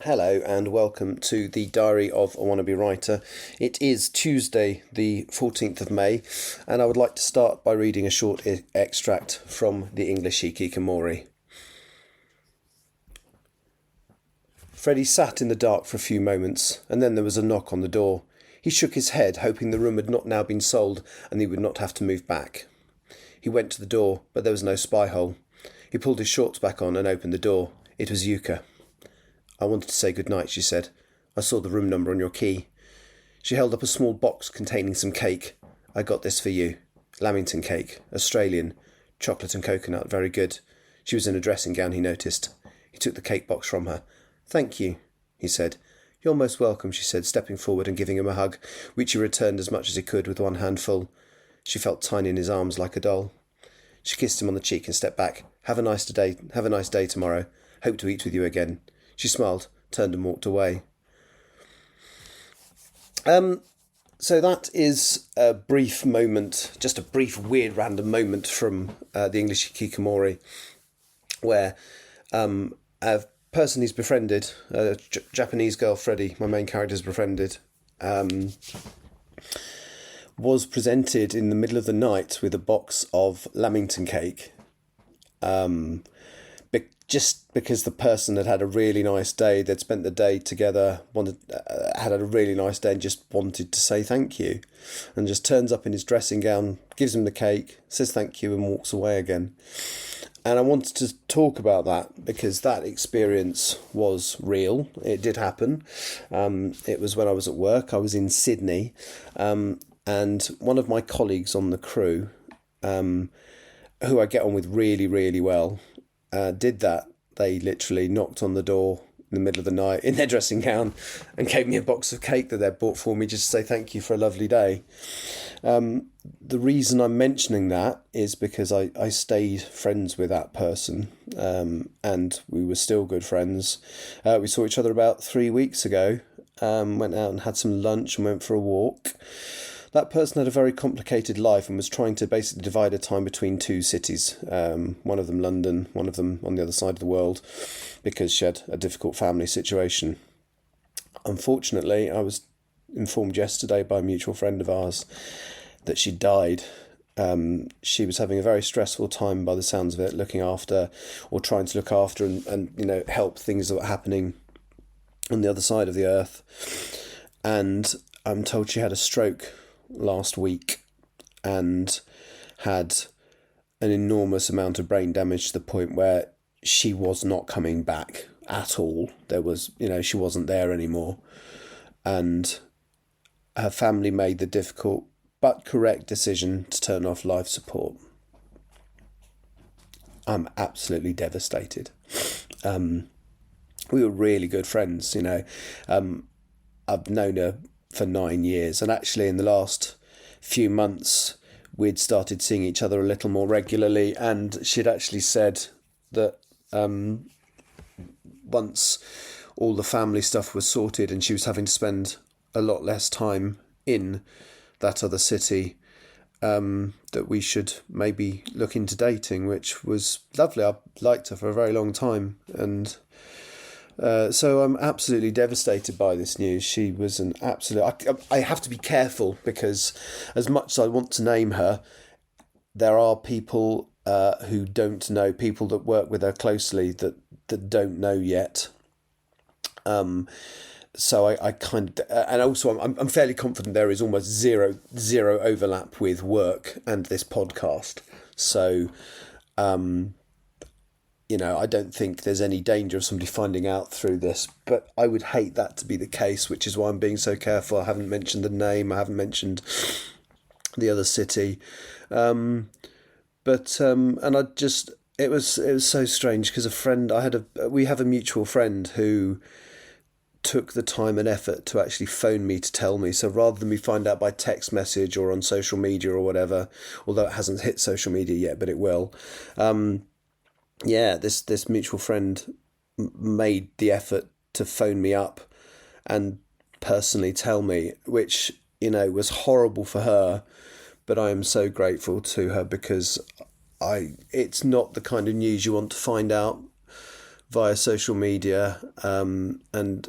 Hello and welcome to the Diary of a Wannabe Writer. It is Tuesday the 14th of May and I would like to start by reading a short extract from the English Hikikomori. Freddie sat in the dark for a few moments and then there was a knock on the door. He shook his head, hoping the room had not now been sold and he would not have to move back. He went to the door, but there was no spy hole. He pulled his shorts back on and opened the door. It was Yuka. "I wanted to say good night," she said. "I saw the room number on your key." She held up a small box containing some cake. "I got this for you. Lamington Cake. Australian. Chocolate and coconut. Very good." She was in a dressing gown, he noticed. He took the cake box from her. "Thank you," he said. "You're most welcome," she said, stepping forward and giving him a hug, which he returned as much as he could with one handful. She felt tiny in his arms like a doll. She kissed him on the cheek and stepped back. Have a nice day tomorrow. Hope to eat with you again." She smiled, turned and walked away. So that is a brief moment, just a brief, weird, random moment from the English Hikikomori, where a person he's befriended, a Japanese girl, Freddie, my main character's befriended, was presented in the middle of the night with a box of Lamington Cake. Just because the person had a really nice day, they'd spent the day together, had a really nice day and just wanted to say thank you. And just turns up in his dressing gown, gives him the cake, says thank you and walks away again. And I wanted to talk about that because that experience was real. It did happen. It was when I was at work. I was in Sydney. And one of my colleagues on the crew, who I get on with really, really well, did that. They literally knocked on the door in the middle of the night in their dressing gown and gave me a box of cake that they'd bought for me just to say thank you for a lovely day. The reason I'm mentioning that is because I stayed friends with that person, and we were still good friends. We saw each other about 3 weeks ago, went out and had some lunch and went for a walk. That person had a very complicated life and was trying to basically divide her time between two cities, one of them London, one of them on the other side of the world, because she had a difficult family situation. Unfortunately, I was informed yesterday by a mutual friend of ours that she died. She was having a very stressful time by the sounds of it, looking after or trying to look after and help things that were happening on the other side of the earth. And I'm told she had a stroke last week and had an enormous amount of brain damage to the point where she was not coming back at all. There was, she wasn't there anymore. And her family made the difficult but correct decision to turn off life support. I'm absolutely devastated. We were really good friends, I've known her for 9 years, and actually in the last few months we'd started seeing each other a little more regularly, and she'd actually said that once all the family stuff was sorted and she was having to spend a lot less time in that other city, that we should maybe look into dating, which was lovely. I've liked her for a very long time, and so I'm absolutely devastated by this news. She was an absolute... I have to be careful because as much as I want to name her, there are people who don't know, people that work with her closely that don't know yet. So I kind of... and also I'm fairly confident there is almost zero overlap with work and this podcast. So... I don't think there's any danger of somebody finding out through this, but I would hate that to be the case, which is why I'm being so careful. I haven't mentioned the name, I haven't mentioned the other city, and I just, it was so strange because we have a mutual friend who took the time and effort to actually phone me to tell me. So rather than me find out by text message or on social media or whatever, although it hasn't hit social media yet, but it will. This mutual friend made the effort to phone me up and personally tell me, which, was horrible for her, but I am so grateful to her because it's not the kind of news you want to find out via social media, and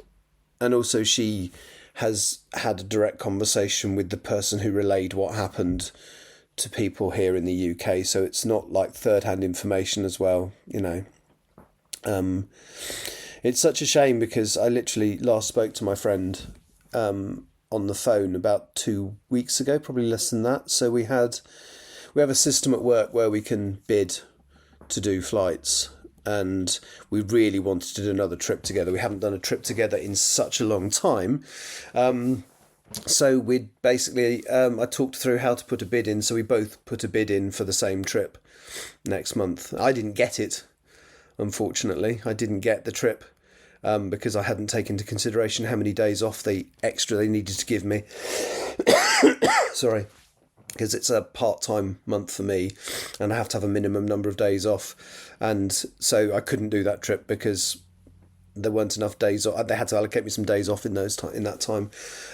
also she has had a direct conversation with the person who relayed what happened to people here in the UK. So it's not like third-hand information as well, you know. It's such a shame because I literally last spoke to my friend on the phone about 2 weeks ago, probably less than that. So we have a system at work where we can bid to do flights, and we really wanted to do another trip together. We haven't done a trip together in such a long time. So we basically, I talked through how to put a bid in. So we both put a bid in for the same trip next month. I didn't get it, unfortunately. I didn't get the trip because I hadn't taken into consideration how many days off extra they needed to give me. Sorry. Because it's a part-time month for me and I have to have a minimum number of days off. And so I couldn't do that trip because there weren't enough days off. They had to allocate me some days off in that time.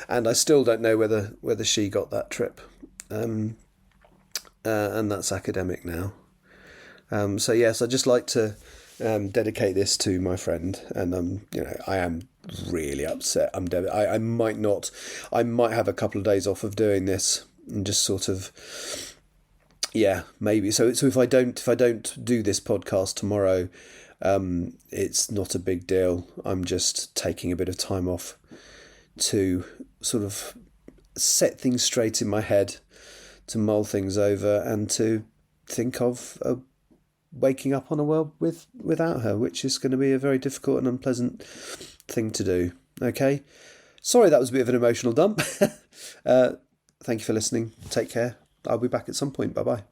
And I still don't know whether she got that trip. And that's academic now. So yes, I'd just like to dedicate this to my friend. And I am really upset. I might have a couple of days off of doing this. And just sort of, yeah, maybe. So if I don't do this podcast tomorrow, it's not a big deal. I'm just taking a bit of time off to sort of set things straight in my head, to mull things over, and to think of waking up on a world without her, which is going to be a very difficult and unpleasant thing to do. Okay, sorry that was a bit of an emotional dump. Thank you for listening. Take care. I'll be back at some point. Bye-bye.